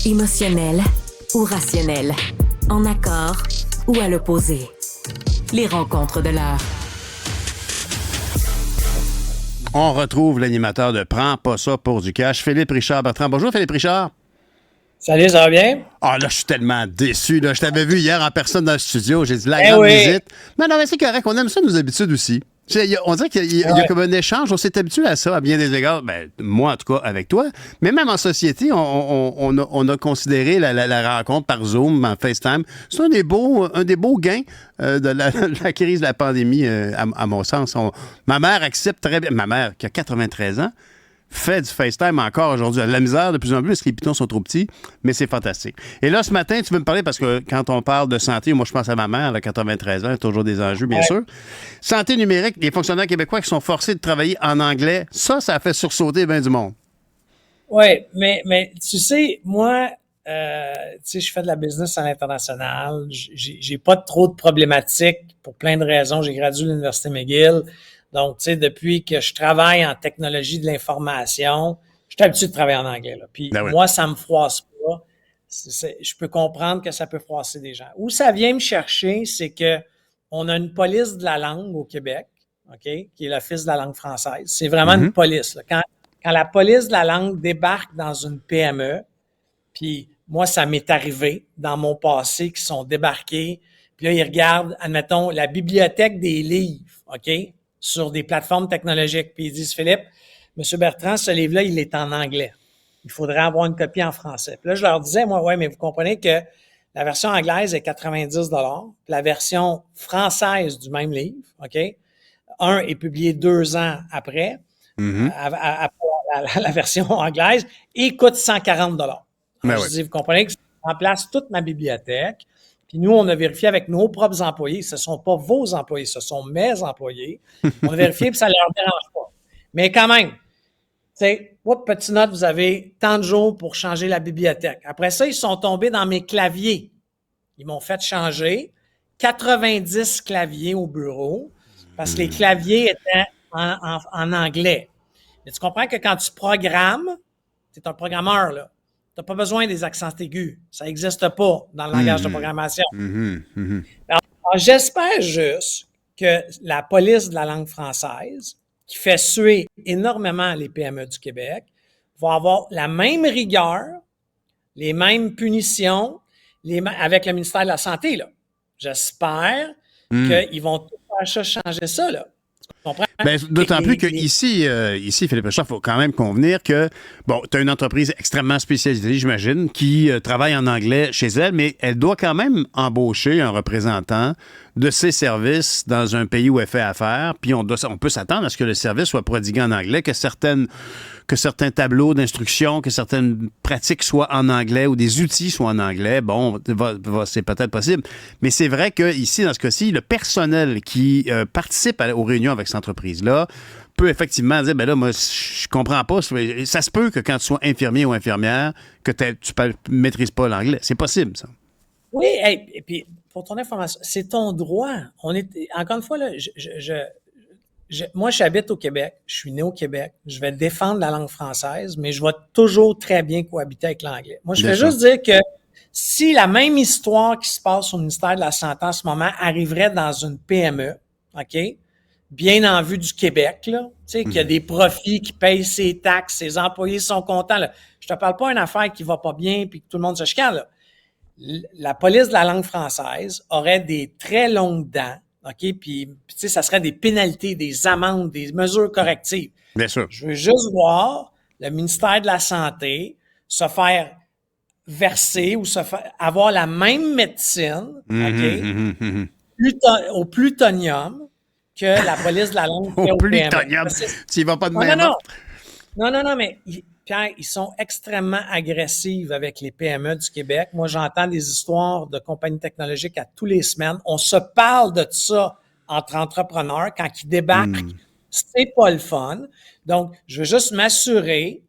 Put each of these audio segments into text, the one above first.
Émotionnel ou rationnel? En accord ou à l'opposé? Les rencontres de l'heure. On retrouve l'animateur de Prends pas ça pour du cash, Philippe Richard Bertrand. Bonjour Philippe Richard. Salut, ça va bien? Ah là, je suis tellement déçu. Là. Je t'avais vu hier en personne dans le studio. J'ai dit la grande visite. Mais non, mais c'est correct. On aime ça, nos habitudes aussi. On dirait qu'il y a comme un échange. On s'est habitué à ça, à bien des égards. Ben, moi, en tout cas, avec toi. Mais même en société, on a considéré la rencontre par Zoom, en FaceTime. C'est un des beaux gains de la crise de la pandémie, à mon sens. Ma mère accepte très bien. Ma mère, qui a 93 ans, fait du FaceTime encore aujourd'hui. Elle a de la misère de plus en plus parce que les pitons sont trop petits, mais c'est fantastique. Et là, ce matin, tu veux me parler, parce que quand on parle de santé, moi, je pense à ma mère, elle a 93 ans, elle a toujours des enjeux, bien sûr. Santé numérique, les fonctionnaires québécois qui sont forcés de travailler en anglais, ça a fait sursauter bien du monde. Oui, mais tu sais, moi, je fais de la business à l'international. J'ai pas trop de problématiques pour plein de raisons. J'ai gradué de l'Université McGill. Donc, tu sais, depuis que je travaille en technologie de l'information, je suis habitué de travailler en anglais. Là. Puis moi, ça me froisse pas. Je peux comprendre que ça peut froisser des gens. Où ça vient me chercher, c'est que on a une police de la langue au Québec, OK, qui est l'Office de la langue française. C'est vraiment une police. Là. Quand la police de la langue débarque dans une PME, puis moi, ça m'est arrivé dans mon passé qui sont débarqués, puis là, ils regardent, admettons, la bibliothèque des livres, OK, sur des plateformes technologiques. Puis ils disent, Philippe, M. Bertrand, ce livre-là, il est en anglais. Il faudrait avoir une copie en français. Puis là, je leur disais, moi, ouais, mais vous comprenez que la version anglaise est 90 $, puis la version française du même livre, OK, un est publié 2 ans après, après la version anglaise, et coûte 140 $. Alors, je dis, vous comprenez que ça remplace toute ma bibliothèque. Puis nous, on a vérifié avec nos propres employés. Ce ne sont pas vos employés, ce sont mes employés. On a vérifié, puis ça ne leur dérange pas. Mais quand même, tu sais, petite note, vous avez tant de jours pour changer la bibliothèque. Après ça, ils sont tombés dans mes claviers. Ils m'ont fait changer 90 claviers au bureau parce que les claviers étaient en anglais. Mais tu comprends que quand tu programmes, tu es un programmeur, là. Tu n'as pas besoin des accents aigus. Ça n'existe pas dans le langage de programmation. Alors, j'espère juste que la police de la langue française, qui fait suer énormément les PME du Québec, va avoir la même rigueur, les mêmes punitions avec le ministère de la Santé. Là. J'espère qu'ils vont tout faire changer ça. Là. Ben, d'autant plus qu'ici, Philippe Richard, il faut quand même convenir que, bon, tu as une entreprise extrêmement spécialisée, j'imagine, qui travaille en anglais chez elle, mais elle doit quand même embaucher un représentant de ses services dans un pays où elle fait affaire, puis on peut s'attendre à ce que le service soit prodigué en anglais, que certains tableaux d'instruction, que certaines pratiques soient en anglais ou des outils soient en anglais. Bon, c'est peut-être possible. Mais c'est vrai qu'ici, dans ce cas-ci, le personnel qui participe aux réunions avec cette entreprise-là peut effectivement dire, ben là, moi, je comprends pas. Ça se peut que quand tu sois infirmier ou infirmière, que tu ne maîtrises pas l'anglais. C'est possible, ça. Oui, et puis, pour ton information, c'est ton droit. Encore une fois, là, moi, j'habite au Québec, je suis né au Québec, je vais défendre la langue française, mais je vais toujours très bien cohabiter avec l'anglais. Moi, je vais juste dire que si la même histoire qui se passe au ministère de la Santé en ce moment arriverait dans une PME, OK, bien en vue du Québec, là, tu sais, qu'il y a des profits qui payent ses taxes, ses employés sont contents, là. Je te parle pas d'une affaire qui va pas bien puis que tout le monde se chicane, là. La police de la langue française aurait des très longues dents, OK? Puis tu sais, ça serait des pénalités, des amendes, des mesures correctives. Bien sûr. Je veux juste voir le ministère de la Santé se faire verser ou avoir la même médecine, OK? Au plutonium que la police de la langue au plutonium. Tu y vas pas de même. Non, mais Pierre, ils sont extrêmement agressifs avec les PME du Québec. Moi, j'entends des histoires de compagnies technologiques à tous les semaines. On se parle de ça entre entrepreneurs quand ils débarquent. C'est pas le fun. Donc, je veux juste m'assurer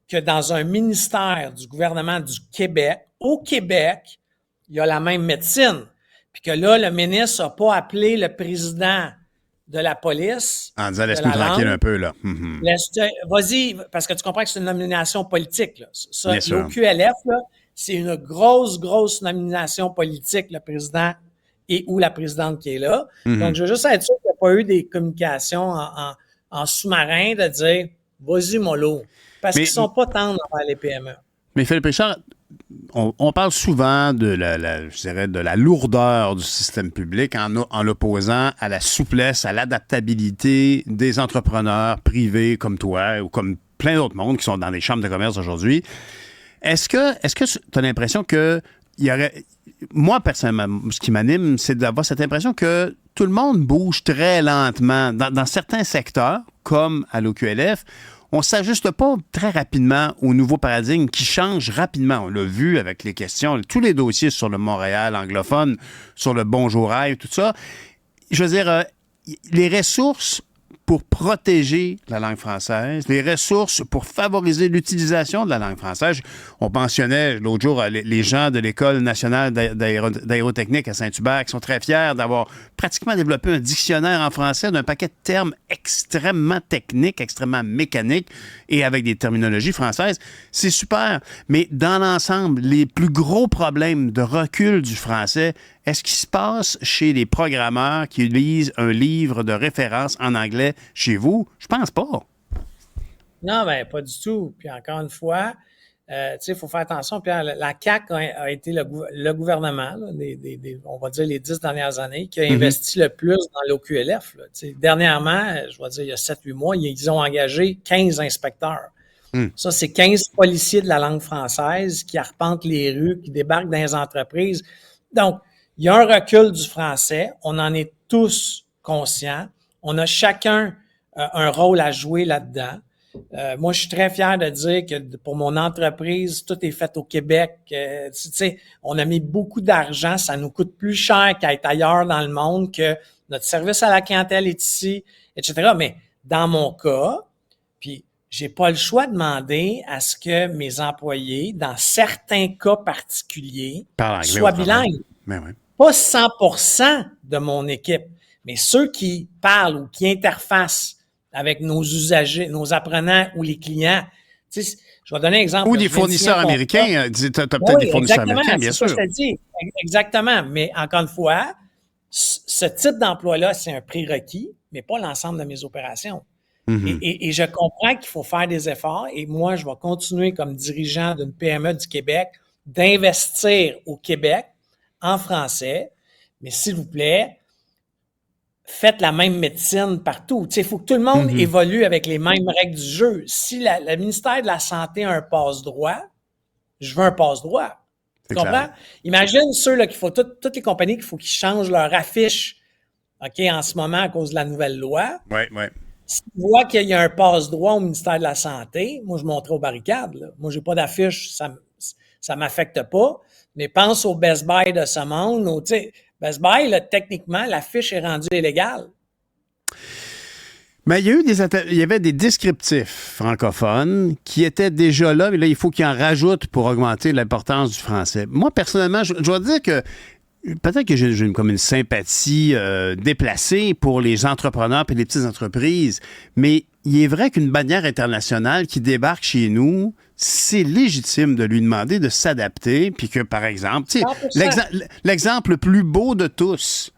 que dans un ministère du gouvernement du Québec, au Québec, il y a la même médecine. Puis que là, le ministre n'a pas appelé le président de la police. En disant, laisse-nous tranquille un peu, là. Vas-y, parce que tu comprends que c'est une nomination politique, là. Ça, au QLF, là, c'est une grosse nomination politique, le président et ou la présidente qui est là. Mm-hmm. Donc, je veux juste être sûr qu'il n'y a pas eu des communications en sous-marin de dire « vas-y, mollo », parce qu'ils ne sont pas tendres envers les PME. Mais Philippe Richard, on parle souvent de la lourdeur du système public en l'opposant à la souplesse, à l'adaptabilité des entrepreneurs privés comme toi ou comme plein d'autres mondes qui sont dans les chambres de commerce aujourd'hui. Est-ce que tu as l'impression que il y aurait... Moi, personnellement, ce qui m'anime, c'est d'avoir cette impression que tout le monde bouge très lentement. Dans certains secteurs, comme à l'OQLF, on ne s'ajuste pas très rapidement au nouveau paradigme qui change rapidement. On l'a vu avec les questions, tous les dossiers sur le Montréal anglophone, sur le Bonjour Rail, tout ça. Je veux dire, les ressources pour protéger la langue française, les ressources pour favoriser l'utilisation de la langue française. On mentionnait l'autre jour les gens de l'École nationale d'aérotechnique à Saint-Hubert qui sont très fiers d'avoir pratiquement développé un dictionnaire en français d'un paquet de termes extrêmement techniques, extrêmement mécaniques et avec des terminologies françaises. C'est super, mais dans l'ensemble, les plus gros problèmes de recul du français, est-ce qu'il se passe chez les programmeurs qui lisent un livre de référence en anglais chez vous? Je pense pas. Non, bien, pas du tout. Puis encore une fois, tu sais, il faut faire attention. Puis la CAQ a été le gouvernement, là, on va dire les 10 dernières années, qui a investi le plus dans l'OQLF. Dernièrement, je vais dire il y a 7-8 mois, ils ont engagé 15 inspecteurs. Ça, c'est 15 policiers de la langue française qui arpentent les rues, qui débarquent dans les entreprises. Donc, il y a un recul du français. On en est tous conscients. On a chacun un rôle à jouer là-dedans. Moi, je suis très fier de dire que pour mon entreprise, tout est fait au Québec. Tu sais, on a mis beaucoup d'argent. Ça nous coûte plus cher qu'à être ailleurs dans le monde, que notre service à la clientèle est ici, etc. Mais dans mon cas, puis j'ai pas le choix de demander à ce que mes employés, dans certains cas particuliers, soient bilingues. Ouais. Pas 100% de mon équipe, mais ceux qui parlent ou qui interfacent avec nos usagers, nos apprenants ou les clients. Tu sais, je vais donner un exemple. Ou des fournisseurs américains. Tu as peut-être des fournisseurs américains, bien sûr. C'est ça que je te dis. Exactement. Mais encore une fois, ce type d'emploi-là, c'est un prérequis, mais pas l'ensemble de mes opérations. Mm-hmm. Et je comprends qu'il faut faire des efforts. Et moi, je vais continuer comme dirigeant d'une PME du Québec d'investir au Québec en français, mais s'il vous plaît, faites la même médecine partout. Il faut que tout le monde évolue avec les mêmes règles du jeu. Si le ministère de la Santé a un passe-droit, je veux un passe-droit. Tu comprends? Clair. Imagine ceux là, qu'il faut, toutes les compagnies qu'il faut qu'ils changent leur affiche en ce moment à cause de la nouvelle loi. Oui. Si tu vois qu'il y a un passe-droit au ministère de la Santé, moi, je monterai aux barricades. Là. Moi, j'ai pas d'affiche, ça m'affecte pas. Mais pense au Best Buy de ce monde. Best Buy, là, techniquement, la fiche est rendue illégale. Mais il y avait des descriptifs francophones qui étaient déjà là, mais là, il faut qu'ils en rajoutent pour augmenter l'importance du français. Moi, personnellement, je dois dire que peut-être que j'ai comme une sympathie déplacée pour les entrepreneurs et les petites entreprises, mais il est vrai qu'une bannière internationale qui débarque chez nous, c'est légitime de lui demander de s'adapter, puis que, par exemple, l'exemple le plus beau de tous,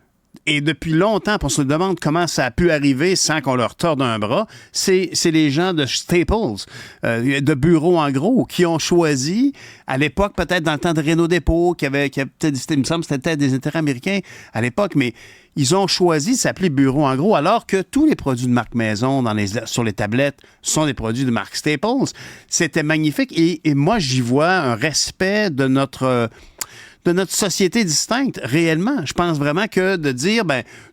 et depuis longtemps, on se demande comment ça a pu arriver sans qu'on leur torde un bras, c'est les gens de Staples, de Bureau en gros, qui ont choisi, à l'époque, peut-être dans le temps de Renault Dépôt, qui avait peut-être, il me semble que c'était peut-être des intérêts américains à l'époque, mais ils ont choisi de s'appeler Bureau en gros, alors que tous les produits de marque Maison sur les tablettes sont des produits de marque Staples. C'était magnifique et moi, j'y vois un respect de notre société distincte, réellement. Je pense vraiment que de dire,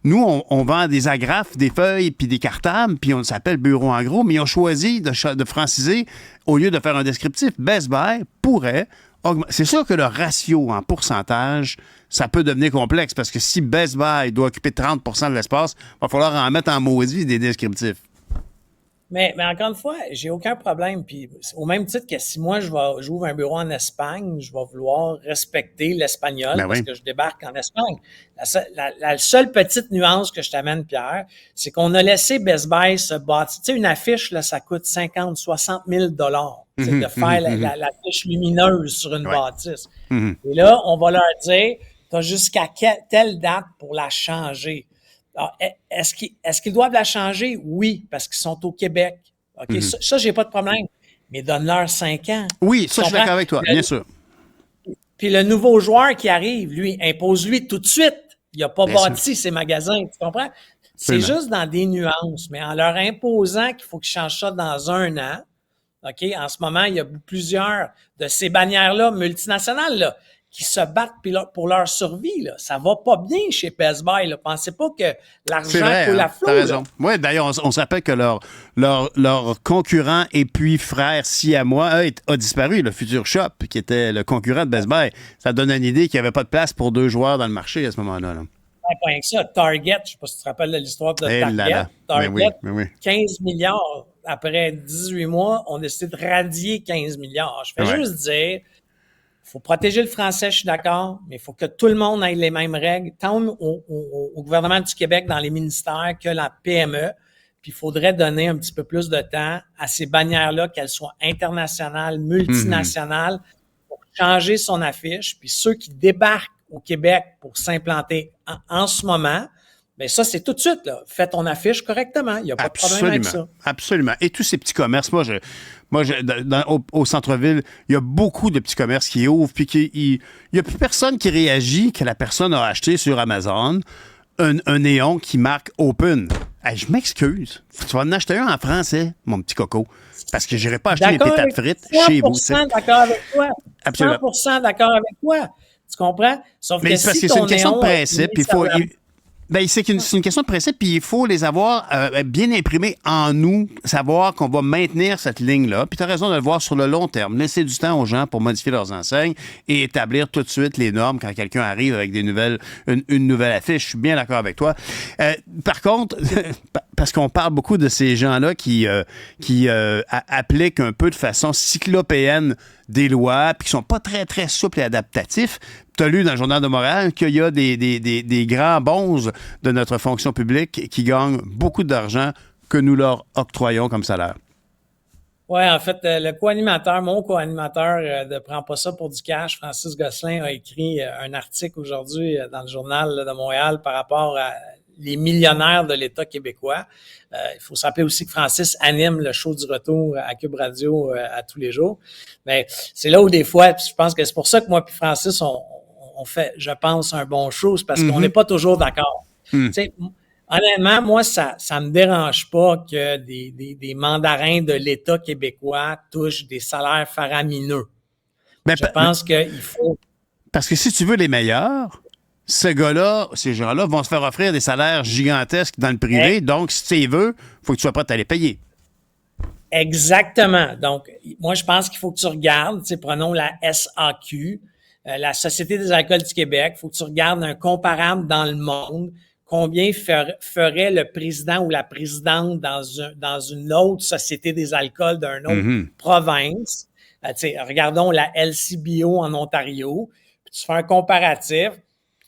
nous, on vend des agrafes, des feuilles, puis des cartables, puis on s'appelle Bureau en gros, mais ils ont choisi de franciser au lieu de faire un descriptif. Best Buy pourrait augmenter. C'est sûr que le ratio en pourcentage, ça peut devenir complexe, parce que si Best Buy doit occuper 30 de l'espace, il va falloir en mettre en maudit des descriptifs. Mais encore une fois, j'ai aucun problème. Puis au même titre que si moi j'ouvre un bureau en Espagne, je vais vouloir respecter l'espagnol parce que je débarque en Espagne. La seule petite nuance que je t'amène, Pierre, c'est qu'on a laissé Best Buy se bâtir. Tu sais, une affiche, là, ça coûte 50, 60 000 $. de faire la fiche lumineuse sur une bâtisse. Mm-hmm. Et là, on va leur dire, tu as jusqu'à telle date pour la changer. Alors, est-ce qu'ils doivent la changer? Oui, parce qu'ils sont au Québec. OK, ça j'ai pas de problème. Mais donne-leur 5 ans. Oui, ça, je suis d'accord avec toi, bien sûr. Puis le nouveau joueur qui arrive, lui, impose-lui tout de suite. Il n'a pas bien bâti ses magasins, tu comprends? C'est juste dans des nuances, mais en leur imposant qu'il faut qu'ils changent ça dans 1 an. OK? En ce moment, il y a plusieurs de ces bannières-là, multinationales, là, qui se battent pour leur survie. Là. Ça va pas bien chez Best Buy. Là. Pensez pas que l'argent coule à flot. T'as raison. Oui, d'ailleurs, on se rappelle que leur concurrent et puis frère siamois a disparu, le Future Shop, qui était le concurrent de Best Buy. Ça donne une idée qu'il n'y avait pas de place pour 2 joueurs dans le marché à ce moment-là. Là. Pas rien que ça. Target, je ne sais pas si tu te rappelles de l'histoire de Target. Target, mais oui. 15 milliards. Après 18 mois, on a décidé de radier 15 milliards. Je fais juste dire, il faut protéger le français, je suis d'accord, mais il faut que tout le monde ait les mêmes règles, tant au gouvernement du Québec, dans les ministères, que la PME. Puis il faudrait donner un petit peu plus de temps à ces bannières-là, qu'elles soient internationales, multinationales, pour changer son affiche. Puis ceux qui débarquent au Québec pour s'implanter en ce moment, bien ça, c'est tout de suite, là. Fais ton affiche correctement. Il n'y a pas de problème avec ça. Absolument. Et tous ces petits commerces, au centre-ville, il y a beaucoup de petits commerces qui ouvrent, puis il n'y a plus personne qui réagit que la personne a acheté sur Amazon un néon qui marque Open. Hey, je m'excuse. Tu vas en acheter un en français, mon petit coco, parce que je n'irai pas acheter mes pétates frites chez vous. 100% d'accord avec toi. Absolument. 100% d'accord avec toi. Tu comprends? Sauf mais que c'est parce si que c'est une ton question de néon, principe. C'est une question de principe, puis il faut les avoir bien imprimés en nous, savoir qu'on va maintenir cette ligne-là. Puis tu as raison de le voir sur le long terme. Laisser du temps aux gens pour modifier leurs enseignes et établir tout de suite les normes quand quelqu'un arrive avec une nouvelle affiche. Je suis bien d'accord avec toi. Par contre, parce qu'on parle beaucoup de ces gens-là qui appliquent un peu de façon cyclopéenne des lois, puis qui sont pas très, très souples et adaptatifs. Tu as lu dans le Journal de Montréal qu'il y a des grands bonzes de notre fonction publique qui gagnent beaucoup d'argent que nous leur octroyons comme salaire. Oui, en fait, mon co-animateur de Prends pas ça pour du cash, Francis Gosselin, a écrit un article aujourd'hui dans le Journal de Montréal par rapport à les millionnaires de l'État québécois. Il faut se rappeler aussi que Francis anime le show du retour à Cube Radio à tous les jours. Mais c'est là où des fois, je pense que c'est pour ça que moi et Francis, on fait, je pense, un bon show, c'est parce qu'on n'est pas toujours d'accord. Tu sais, honnêtement, moi, ça me dérange pas que des mandarins de l'État québécois touchent des salaires faramineux. Je pense qu'il faut... Parce que si tu veux les meilleurs, ces gens-là vont se faire offrir des salaires gigantesques dans le privé. Donc, si tu les veux, il faut que tu sois prêt à les payer. Exactement. Donc, moi, je pense qu'il faut que tu regardes, prenons la SAQ, la Société des alcools du Québec, il faut que tu regardes un comparable dans le monde, combien ferait le président ou la présidente dans une autre Société des alcools d'une autre province. Regardons la LCBO en Ontario, puis tu fais un comparatif.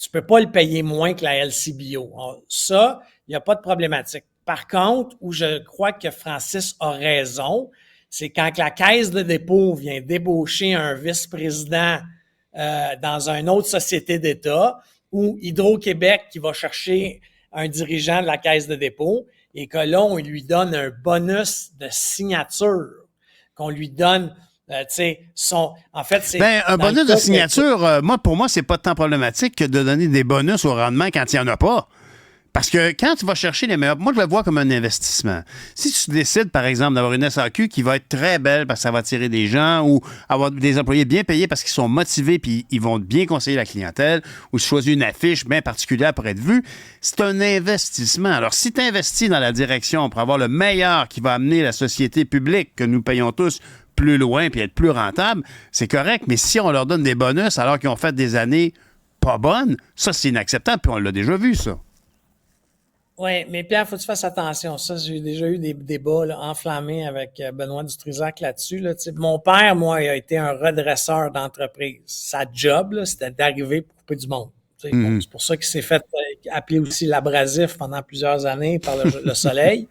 Tu peux pas le payer moins que la LCBO. Ça, il n'y a pas de problématique. Par contre, où je crois que Francis a raison, c'est quand la Caisse de dépôt vient débaucher un vice-président dans une autre société d'État ou Hydro-Québec qui va chercher un dirigeant de la Caisse de dépôt et que là, on lui donne un bonus de signature, qu'on lui donne... en fait, c'est... un bonus de signature, pour moi, c'est pas tant problématique que de donner des bonus au rendement quand il n'y en a pas. Parce que quand tu vas chercher les meilleurs... Moi, je le vois comme un investissement. Si tu décides, par exemple, d'avoir une SAQ qui va être très belle parce que ça va attirer des gens ou avoir des employés bien payés parce qu'ils sont motivés puis ils vont bien conseiller la clientèle ou choisir une affiche bien particulière pour être vue, c'est un investissement. Alors, si tu investis dans la direction pour avoir le meilleur qui va amener la société publique que nous payons tous plus loin puis être plus rentable, c'est correct. Mais si on leur donne des bonus alors qu'ils ont fait des années pas bonnes, ça, c'est inacceptable. Puis on l'a déjà vu, ça. Oui, mais Pierre, faut que tu fasses attention. Ça, j'ai déjà eu des débats enflammés avec Benoît Dutrisac là-dessus. Là. Mon père, moi, il a été un redresseur d'entreprise. Sa job, c'était d'arriver pour couper du monde. Bon, c'est pour ça qu'il s'est fait appeler aussi l'abrasif pendant plusieurs années par le soleil.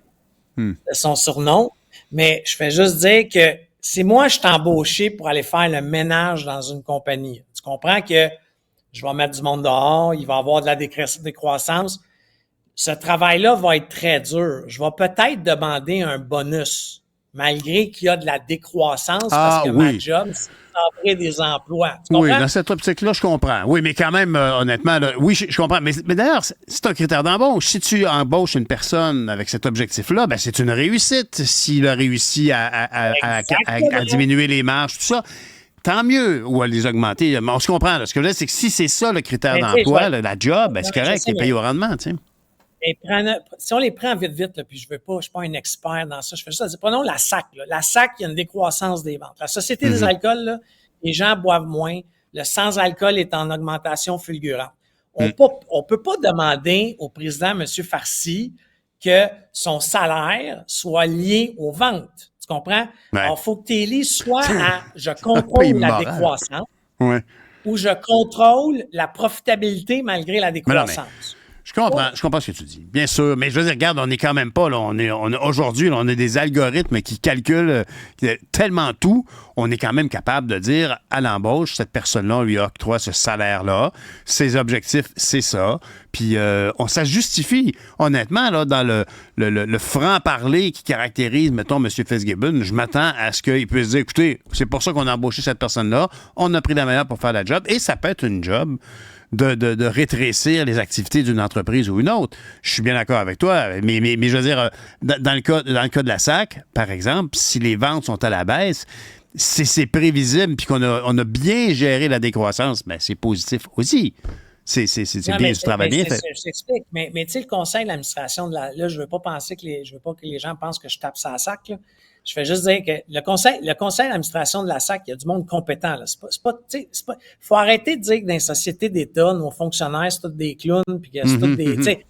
C'est son surnom. Mais je fais juste dire que c'est moi, je suis embauché pour aller faire le ménage dans une compagnie. Tu comprends que je vais mettre du monde dehors, il va y avoir de la décroissance. Ce travail-là va être très dur. Je vais peut-être demander un bonus, malgré qu'il y a de la décroissance, parce que ma job, c'est d'offrir des emplois. Tu comprends? Oui, dans cette optique-là, je comprends. Oui, mais quand même, honnêtement, là, oui, je comprends. Mais d'ailleurs, c'est un critère d'embauche. Si tu embauches une personne avec cet objectif-là, ben c'est une réussite. S'il a réussi à diminuer les marges, tout ça, tant mieux. Ou à les augmenter. Mais on se comprend. Là. Ce que je veux dire, c'est que si c'est ça le critère d'emploi, la job, ben, c'est correct, il est payé au rendement, tu sais. Si on les prend vite, là, puis je suis pas un expert dans ça, je fais juste dire, prenons la SAC. Là. La SAC, il y a une décroissance des ventes. La Société des alcools, là, les gens boivent moins. Le sans-alcool est en augmentation fulgurante. On peut pas demander au président, M. Farcy, que son salaire soit lié aux ventes. Tu comprends? Ouais. Alors, il faut que tes lits soient à « je contrôle la décroissance ou je contrôle la profitabilité malgré la décroissance ». Je comprends ce que tu dis, bien sûr. Mais je veux dire, regarde, on n'est quand même pas, là, aujourd'hui, on a des algorithmes qui calculent tellement tout, on est quand même capable de dire à l'embauche, cette personne-là, on lui octroie ce salaire-là, ses objectifs, c'est ça. Puis ça se justifie, honnêtement, là, dans le franc-parler qui caractérise, mettons, M. Fitzgibbon, je m'attends à ce qu'il puisse dire, écoutez, c'est pour ça qu'on a embauché cette personne-là, on a pris la meilleure pour faire la job, et ça peut être une job de rétrécir les activités d'une entreprise ou une autre. Je suis bien d'accord avec toi, mais je veux dire, dans le cas de la SAC, par exemple, si les ventes sont à la baisse, c'est prévisible puis qu'on a bien géré la décroissance, ben c'est positif aussi. C'est bien du travail bien fait. Je t'explique, mais tu sais, le conseil d'administration là, je veux pas pas que les gens pensent que je tape ça à SAC, là. Je fais juste dire que le conseil d'administration de la SAC, il y a du monde compétent, là. Faut arrêter de dire que dans les sociétés d'État, nos fonctionnaires, c'est tous des clowns, puis que c'est tous des, tu sais,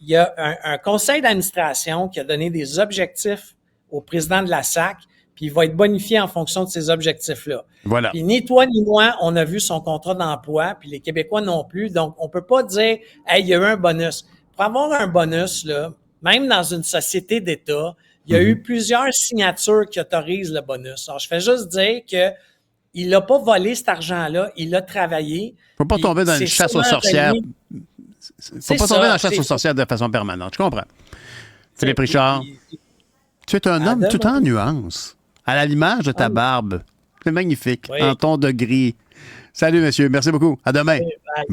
il y a un conseil d'administration qui a donné des objectifs au président de la SAC, puis il va être bonifié en fonction de ces objectifs-là. Voilà. Puis ni toi ni moi, on a vu son contrat d'emploi, puis les Québécois non plus. Donc, on peut pas dire, hey, il y a eu un bonus. Pour avoir un bonus, là, même dans une société d'État, il y a eu plusieurs signatures qui autorisent le bonus. Alors, je fais juste dire que il n'a pas volé cet argent-là, il a travaillé. Il ne faut pas tomber dans une chasse aux sorcières. Il ne faut pas tomber dans la chasse aux sorcières de façon permanente. Je comprends. Philippe Richard, tu es un homme tout en nuances, à l'image de ta barbe. C'est magnifique, en ton de gris. Salut, monsieur. Merci beaucoup. À demain.